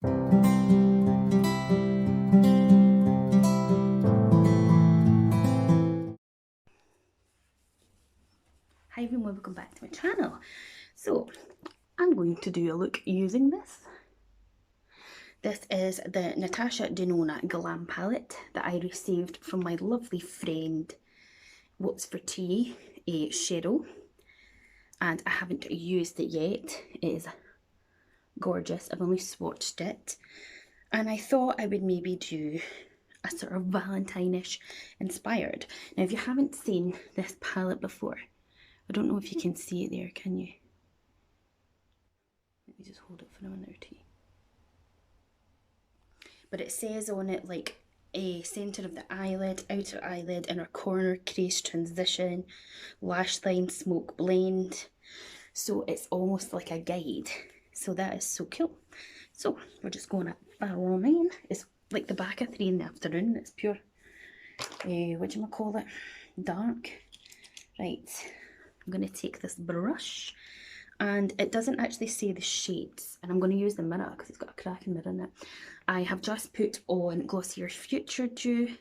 Hi everyone, welcome back to my channel. So I'm going to do a look using this. This is the Natasha Denona Glam palette that I received from my lovely friend What's for Tea, Cheryl, and I haven't used it yet. It is gorgeous. I've only swatched it, and I thought I would maybe do a sort of Valentine-ish inspired. Now if you haven't seen this palette before, I don't know if you can see it there, can you? Let me just hold it for a minute or two. But it says on it like a centre of the eyelid, outer eyelid, inner corner, crease transition, lash line, smoke blend. So it's almost like a guide. So that is so cool. So we're just going at Valentine. It's like the back of 3 in the afternoon. It's pure, whatchamacallit, dark. Right, I'm going to take this brush, and it doesn't actually say the shades, and I'm going to use the mirror because it's got a cracking mirror in it. I have just put on Glossier Future Dew,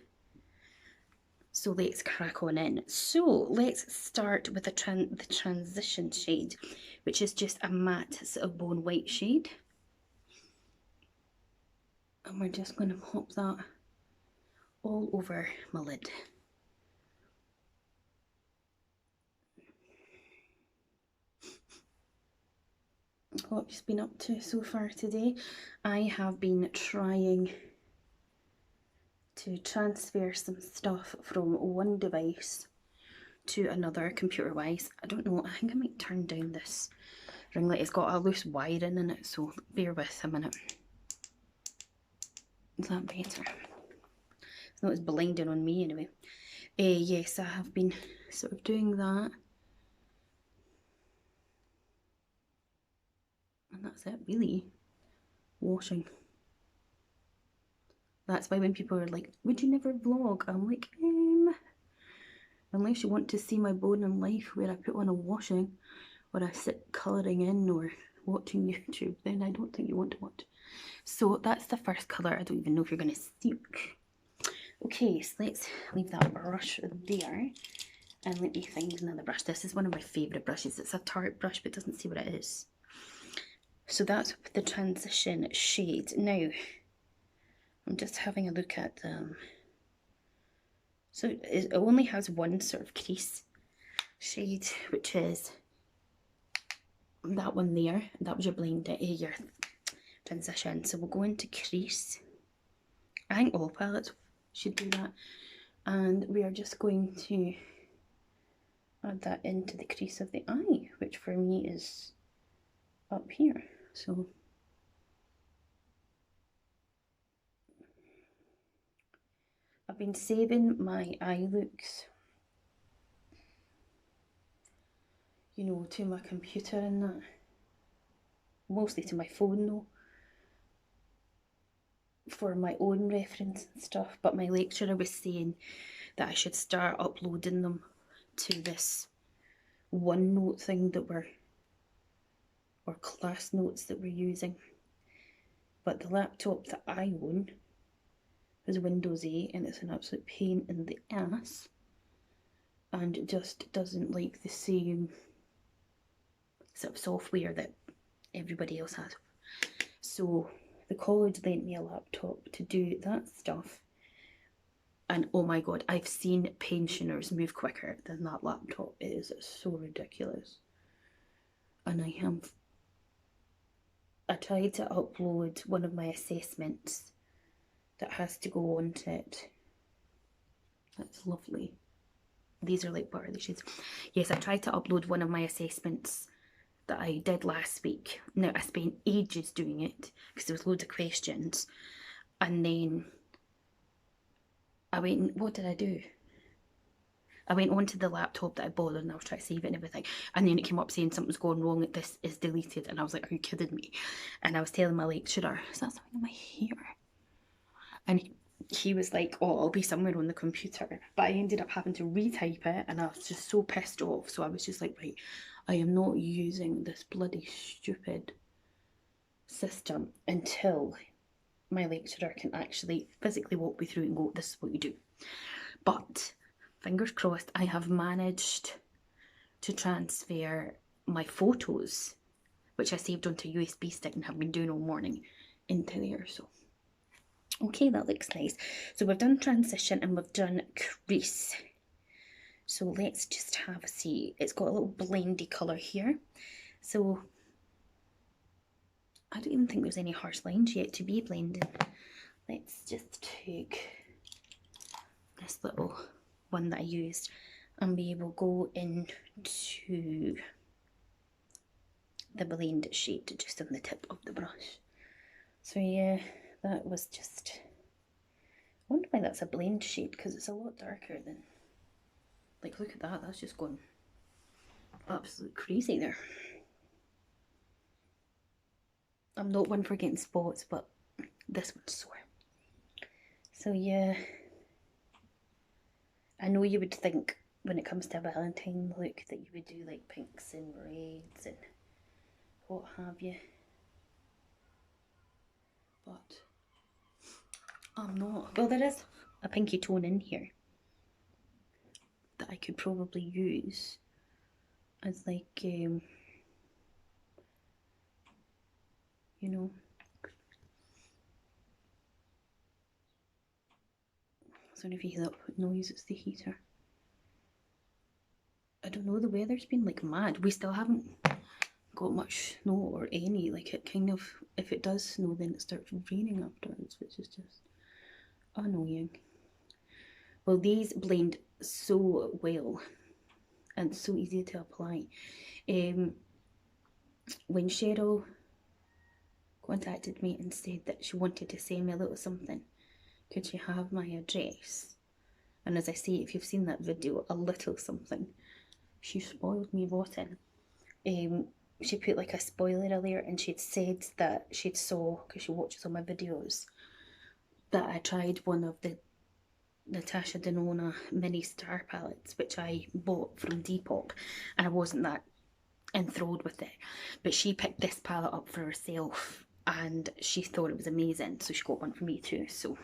so let's crack on in. So let's start with the transition shade, which is just a matte sort of bone white shade, and we're just going to pop that all over my lid. What have you been up to so far today? I have been trying to transfer some stuff from one device to another computer wise. I don't know, I think I might turn down this ring light. It's got a loose wiring in it, so bear with a minute. Is that better? It's not as blinding on me anyway. Yes, I have been sort of doing that. And that's it, really. Washing. That's why when people are like, would you never vlog? I'm like, unless you want to see my bone in life where I put on a washing, or I sit colouring in or watching YouTube, then I don't think you want to watch. So that's the first colour. I don't even know if you're going to see it. Okay, so let's leave that brush there, and let me find another brush. This is one of my favourite brushes. It's a Tarte brush, but it doesn't say what it is. So that's the transition shade. Now, I'm just having a look at them. So it only has one sort of crease shade, which is that one there. That was your blend, your transition. So we'll go into crease. I think all palettes should do that. And we are just going to add that into the crease of the eye, which for me is up here. So I've been saving my eye looks, you know, to my computer and that. Mostly to my phone though, for my own reference and stuff. But my lecturer was saying that I should start uploading them to this OneNote thing that we're, or class notes that we're using. But the laptop that I own is Windows 8 and it's an absolute pain in the ass, and it just doesn't like the same sort of software that everybody else has. So the college lent me a laptop to do that stuff, and oh my god, I've seen pensioners move quicker than that laptop. It is so ridiculous. And I tried to upload one of my assessments that has to go onto it. That's lovely. These are like, what are the shades? Yes, I tried to upload one of my assessments that I did last week. Now, I spent ages doing it because there was loads of questions. And then I went, what did I do? I went onto the laptop that I bought and I was trying to save it and everything. And then it came up saying something's going wrong, this is deleted. And I was like, are you kidding me? And I was telling my lecturer, is that something in my hair? And he was like, oh, I'll be somewhere on the computer. But I ended up having to retype it and I was just so pissed off. So I was just like, right, I am not using this bloody stupid system until my lecturer can actually physically walk me through and go, this is what you do. But fingers crossed, I have managed to transfer my photos, which I saved onto a USB stick and have been doing all morning, into there. So okay, that looks nice. So we've done transition and we've done crease. So let's just have a see. It's got a little blendy colour here. So I don't even think there's any harsh lines yet to be blended. Let's just take this little one that I used and we will go into the blend shade just on the tip of the brush. So yeah, that was just, I wonder why that's a blend shade, because it's a lot darker than, like, look at that, that's just gone absolute crazy there. I'm not one for getting spots, but this one's sore. So yeah, I know you would think when it comes to a Valentine look that you would do like pinks and reds and what have you, but I'm not. Well, there is a pinky tone in here that I could probably use as like, you know, sorry if you hear that noise, it's the heater. I don't know, the weather's been like mad. We still haven't got much snow or any, like it kind of, if it does snow then it starts raining afterwards, which is just annoying. Well, these blend so well and so easy to apply. When Cheryl contacted me and said that she wanted to send me a little something, could she have my address? And as I say, if you've seen that video, a little something, she spoiled me rotten. She put like a spoiler alert and she'd said that she'd saw, because she watches all my videos, that I tried one of the Natasha Denona mini star palettes, which I bought from Depop, and I wasn't that enthralled with it, but she picked this palette up for herself and she thought it was amazing, so she got one for me too. So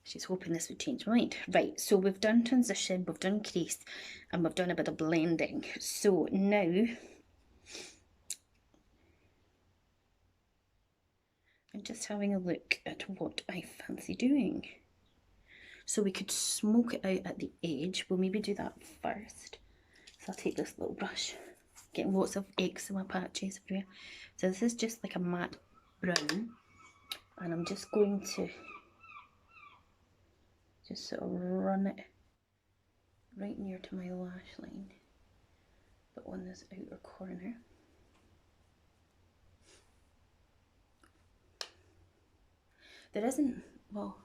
she's hoping this would change my mind. Right, so we've done transition, we've done crease, and we've done a bit of blending. So now I'm just having a look at what I fancy doing. So we could smoke it out at the edge. We'll maybe do that first. So I'll take this little brush, getting lots of eczema patches everywhere. So this is just like a matte brown, and I'm just going to just sort of run it right near to my lash line, but on this outer corner. There isn't, well,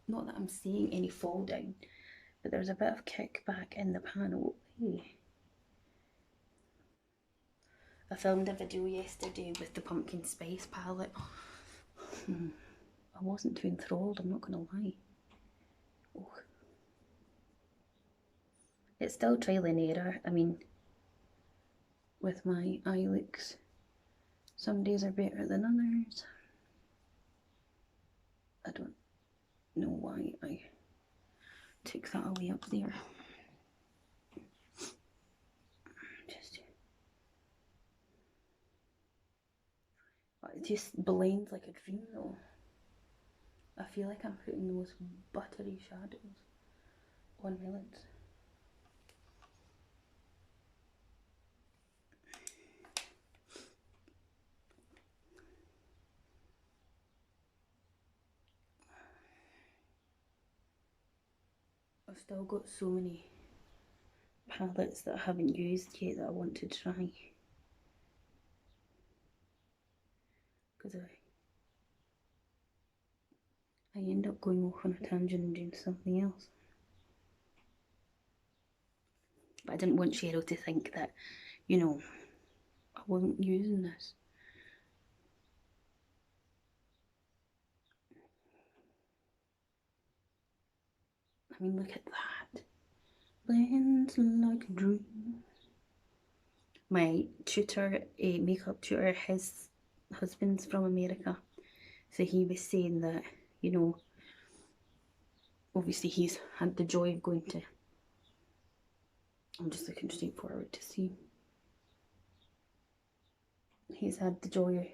not that I'm seeing any fall down, but there's a bit of kickback in the panel. Hey. I filmed a video yesterday with the pumpkin spice palette. I wasn't too enthralled, I'm not gonna lie. Oh. It's still trial and error. I mean, with my eye looks, some days are better than others. I don't know why I took that away up there. It just blends like a dream though. I feel like I'm putting the most buttery shadows on my lids. I've still got so many palettes that I haven't used yet that I want to try. Because I end up going off on a tangent and doing something else. But I didn't want Cheryl to think that, you know, I wasn't using this. I mean, look at that. Blends like a dream. My tutor, makeup tutor, his husband's from America. So he was saying that, you know, obviously he's had the joy of going to, I'm just looking straight forward to see. He's had the joy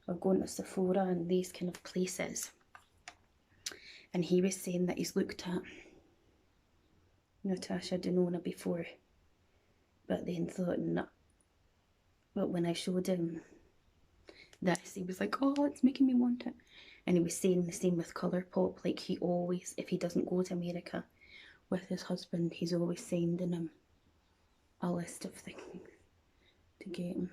of going to Sephora and these kind of places. And he was saying that he's looked at Natasha denona before, but then thought, no. But when I showed him this, he was like, oh, it's making me want it. And he was saying the same with Colourpop, like he always, if he doesn't go to America with his husband, he's always sending him a list of things to get him.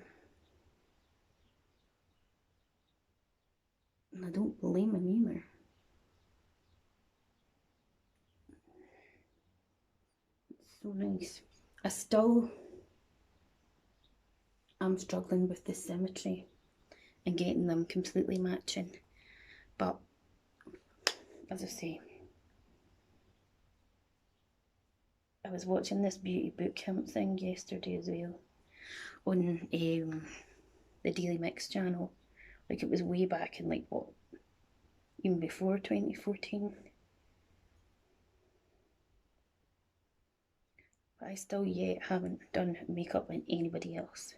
And I don't blame him either. It's so nice. I'm struggling with the symmetry and getting them completely matching. But, as I say, I was watching this beauty bootcamp thing yesterday as well on the Daily Mix channel. Like, it was way back in, like, what, even before 2014. But I still yet haven't done makeup on anybody else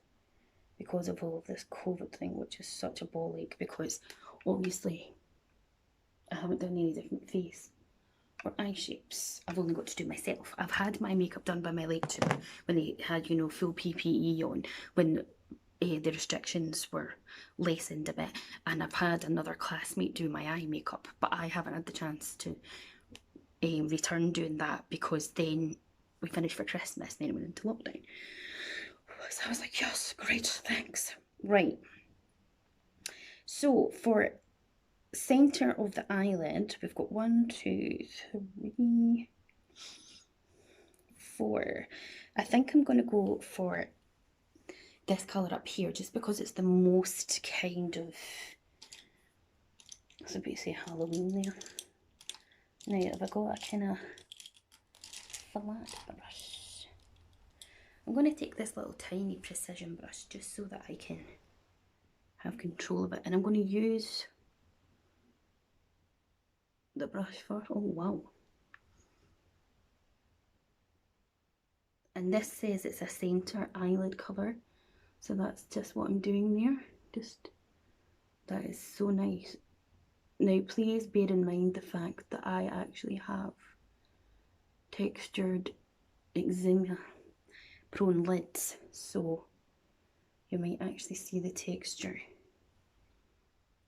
because of all of this COVID thing, which is such a ball ache, because obviously I haven't done any different face or eye shapes. I've only got to do myself. I've had my makeup done by my lecturer when they had, you know, full PPE on, when the restrictions were lessened a bit, and I've had another classmate do my eye makeup, but I haven't had the chance to return doing that because then we finished for Christmas and then went into lockdown. So I was like, yes, great, thanks. Right. So for centre of the eyelid, we've got 1, 2, 3, 4. I think I'm going to go for this colour up here just because it's the most kind of, I was about to say Halloween there. Now, have I got a kind of flat brush? I'm going to take this little tiny precision brush just so that I can have control of it, and I'm going to use the brush for, oh wow. And this says it's a centre eyelid colour, so that's just what I'm doing there. Just, that is so nice. Now please bear in mind the fact that I actually have textured eczema prone lids, so you might actually see the texture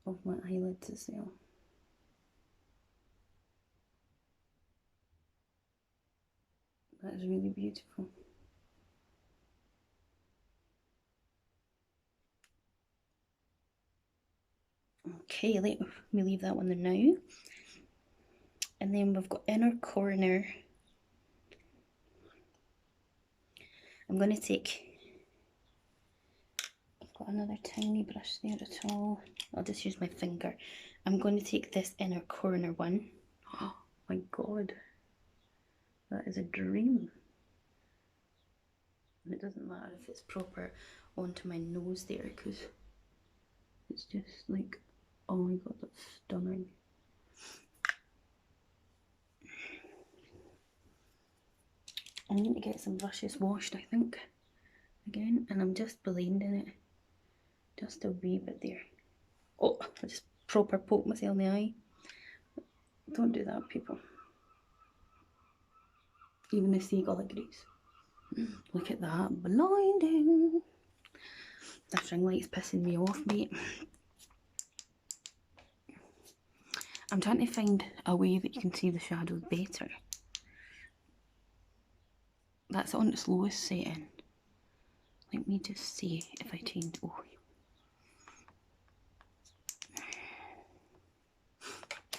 of my eyelids as well. That is really beautiful. Okay, let me leave that one there now. And then we've got inner corner. I'm going to take, I've got another tiny brush there at all. I'll just use my finger. I'm going to take this inner corner one. Oh my god, that is a dream. And it doesn't matter if it's proper onto my nose there, because it's just like, oh my god, that's stunning. I need to get some brushes washed, I think, again, and I'm just blending it just a wee bit there. Oh, I just proper poked myself in the eye. Don't do that, people. Even the seagull agrees. Look at that, blinding. That ring light's pissing me off, mate. I'm trying to find a way that you can see the shadows better. That's on its lowest setting. Let me just see if I change. Oh.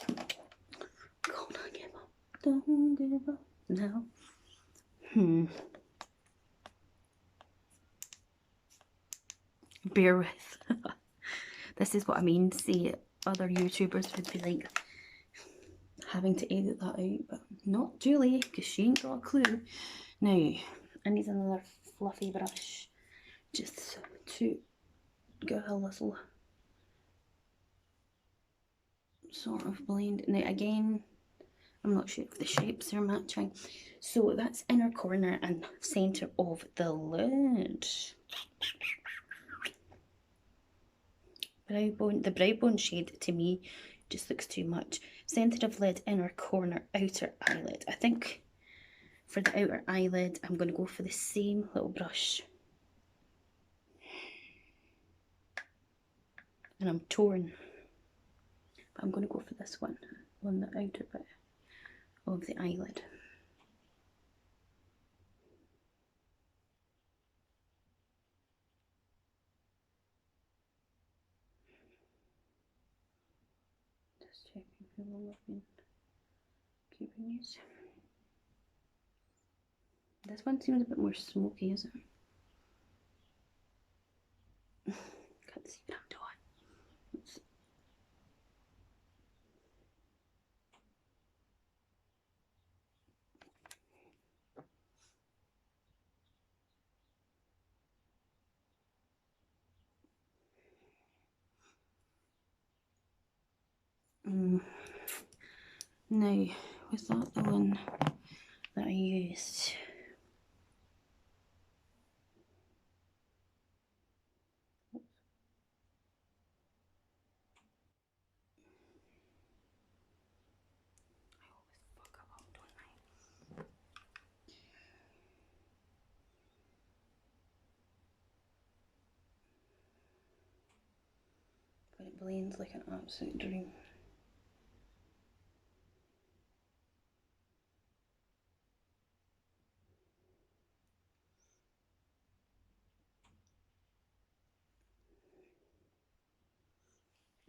Don't give up. Don't give up now. Bear with. This is what I mean. See, other YouTubers would be like having to edit that out, but not Julie, because she ain't got a clue. Now, I need another fluffy brush just to get a little sort of blend. Now again, I'm not sure if the shapes are matching. So that's inner corner and centre of the lid. Brow bone, the brow bone shade to me just looks too much. Centre of lid, inner corner, outer eyelid. I think for the outer eyelid, I'm going to go for the same little brush. And I'm torn. But I'm going to go for this one on the outer bit of the eyelid. Just checking how long I've been keeping these. This one seems a bit more smoky, isn't it? Can't see what I'm doing. Now, was that the one that I used? I always fuck up, don't I? But it blends like an absolute dream.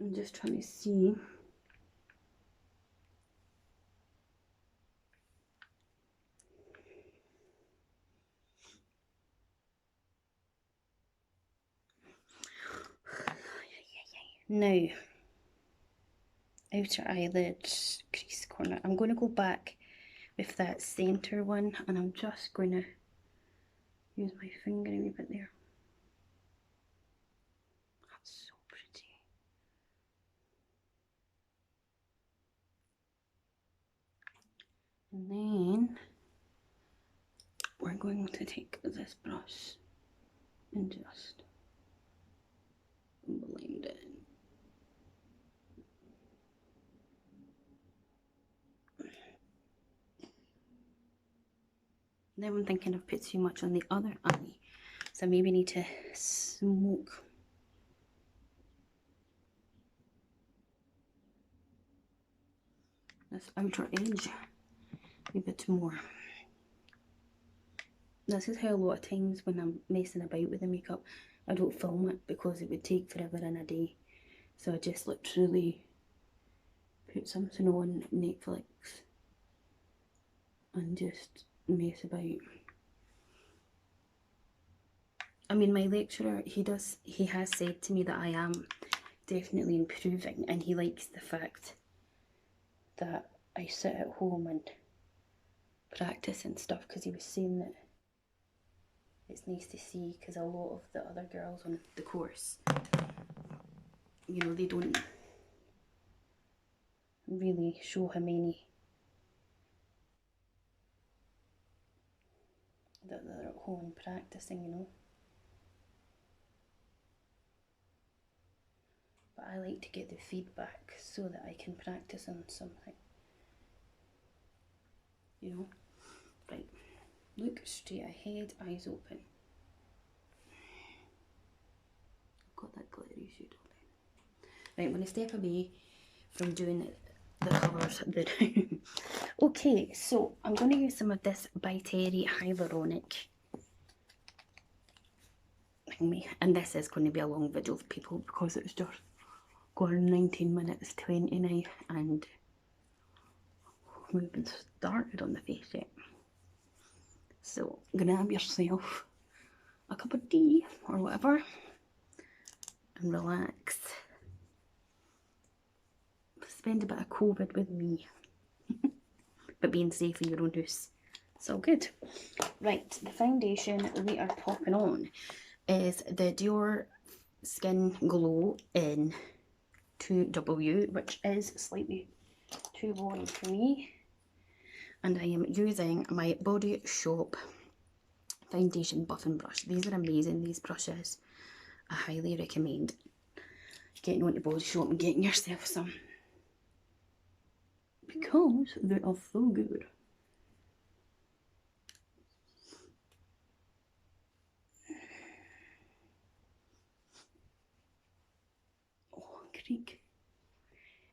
I'm just trying to see. Now, outer eyelid, crease corner. I'm going to go back with that centre one, and I'm just going to use my finger a wee bit there. That's so pretty. And then we're going to take this brush and just blend it in. Now I'm thinking I've put too much on the other eye, so I maybe need to smoke this outer edge a bit more. This is how a lot of times when I'm messing about with the makeup, I don't film it because it would take forever in a day. So I just literally put something on Netflix and just mess about. I mean, my lecturer, he has said to me that I am definitely improving, and he likes the fact that I sit at home and practice and stuff, because he was saying that it's nice to see, because a lot of the other girls on the course, you know, they don't really show how many that they're at home practicing, you know. But I like to get the feedback so that I can practice on something, you know. Right, look straight ahead, eyes open. I've got that glittery shade on there. Right, I'm going to step away from doing the colours. Okay, so I'm going to use some of this by Terry hyloranic thingy, and this is going to be a long video for people because it's just gone 19 minutes 29 and we've been started on the face yet. So grab yourself a cup of tea or whatever and relax. Spend a bit of COVID with me. But being safe in your own house. It's all good. Right, the foundation we are popping on is the Dior Skin Glow in 2W, which is slightly too warm for me. And I am using my Body Shop foundation buffing brush. These are amazing, these brushes. I highly recommend getting onto Body Shop and getting yourself some, because they are so good. Oh, creak.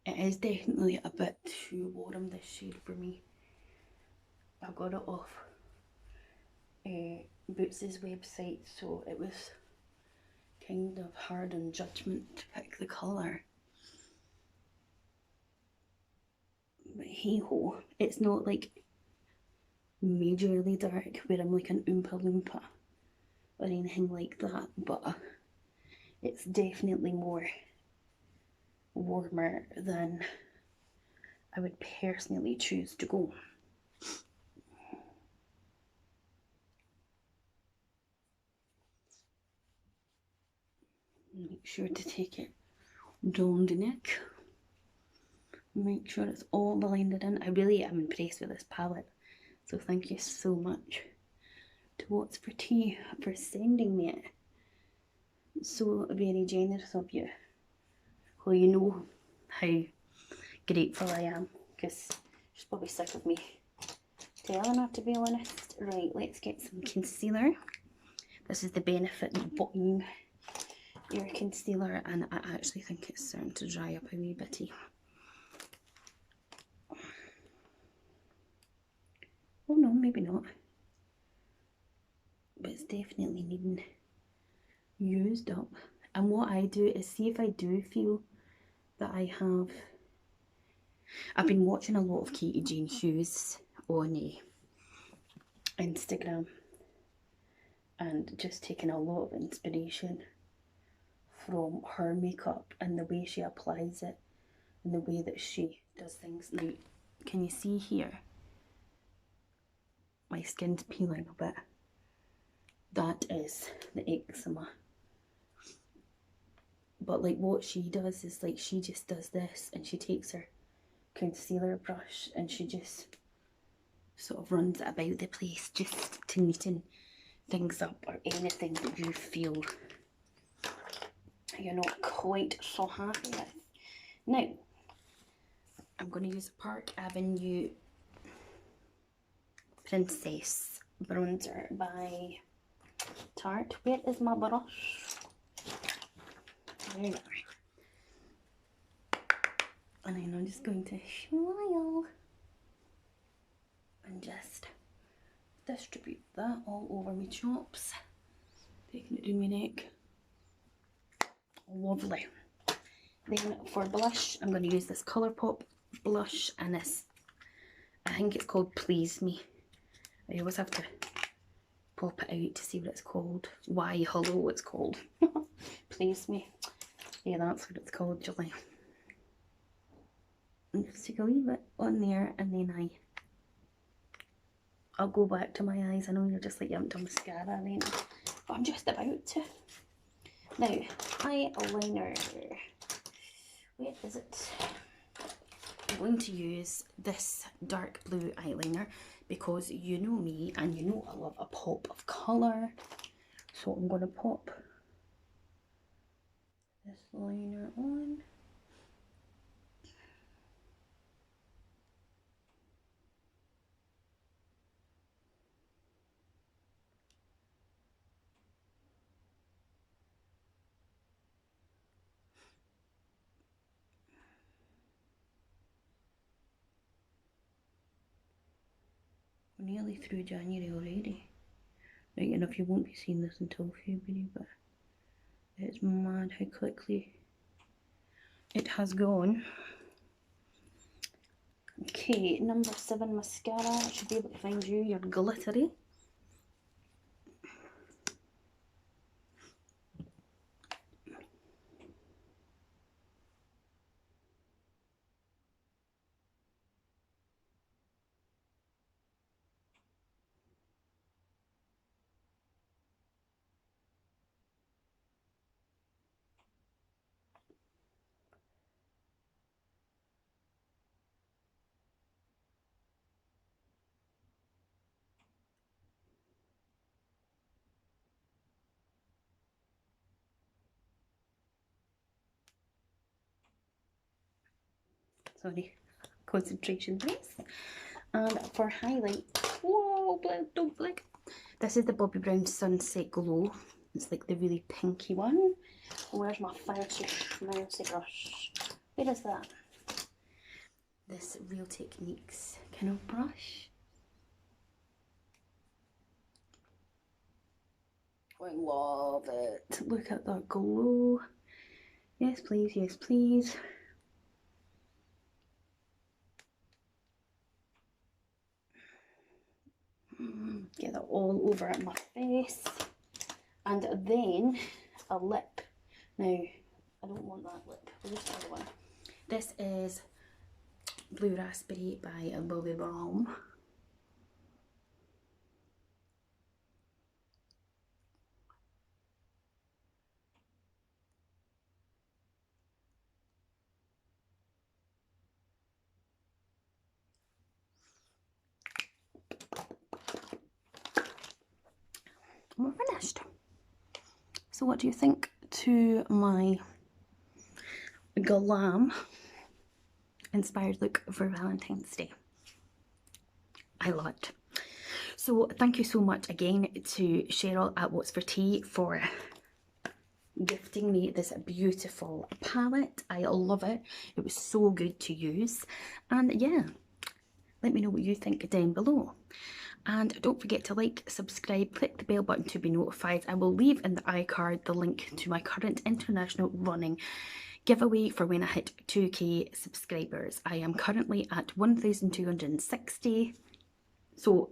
It is definitely a bit too warm, this shade, for me. I got it off Boots's website, so it was kind of hard on judgment to pick the colour. But hey ho, it's not like majorly dark where I'm like an Oompa Loompa or anything like that, but it's definitely more warmer than I would personally choose to go. Make sure to take it down the neck. Make sure it's all blended in. I really am impressed with this palette, so thank you so much to What's for Tea for sending me it. So very generous of you. Well, you know how grateful I am, because she's probably sick of me telling her, to be honest. Right, let's get some concealer. This is the benefit of buying your concealer, and I actually think it's starting to dry up a wee bitty. Oh no, maybe not. But it's definitely needing used up. And what I do is, see if I do feel that I've been watching a lot of Katie Jane Hughes on Instagram, and just taking a lot of inspiration from her makeup and the way she applies it and the way that she does things. Now, can you see here? My skin's peeling a bit. That is the eczema. But like what she does is, like, she just does this, and she takes her concealer brush and she just sort of runs it about the place, just to neaten things up, or anything that you feel you're not quite so happy with. Now, I'm going to use Park Avenue Princess bronzer by Tarte. Where is my brush? There you are. And then I'm just going to smile and just distribute that all over my chops. Taking it down my neck. Lovely. Then for blush, I'm going to use this Colourpop blush, and this, I think it's called Please Me. I always have to pop it out to see what it's called. Why, hello, it's called. Please Me. Yeah, that's what it's called, Julie. And just take a wee bit on there, and then I'll go back to my eyes. I know you're just like, you haven't done mascara then, but I'm just about to. Now, eyeliner. Where is it? I'm going to use this dark blue eyeliner, because you know me and you know I love a pop of colour. So I'm going to pop this liner on. We're nearly through January already. Right, and if you won't be seeing this until February, but it's mad how quickly it has gone. Okay, number 7 mascara. I should be able to find you your glittery. Sorry, concentration please. And for highlight, whoa, don't blink. This is the Bobbi Brown Sunset Glow. It's like the really pinky one. Where's my fancy brush? Where is that? This Real Techniques kind of brush. I love it. Look at that glow. Yes, please, yes, please. Get that all over my face. And then a lip. Now, I don't want that lip. We'll just try the one. This is Blue Raspberry by Bobbi Brown. We're finished. So what do you think to my glam inspired look for Valentine's Day? I love it. So thank you so much again to Cheryl at What's for Tea for gifting me this beautiful palette. I love it. It was so good to use. And yeah, let me know what you think down below. And don't forget to like, subscribe, click the bell button to be notified. I will leave in the iCard the link to my current international running giveaway for when I hit 2k subscribers. I am currently at 1,260. So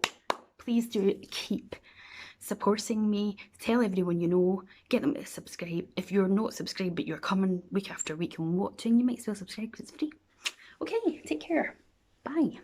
please do keep supporting me. Tell everyone you know. Get them to subscribe. If you're not subscribed but you're coming week after week and watching, you might as well subscribe because it's free. Okay, take care. Bye.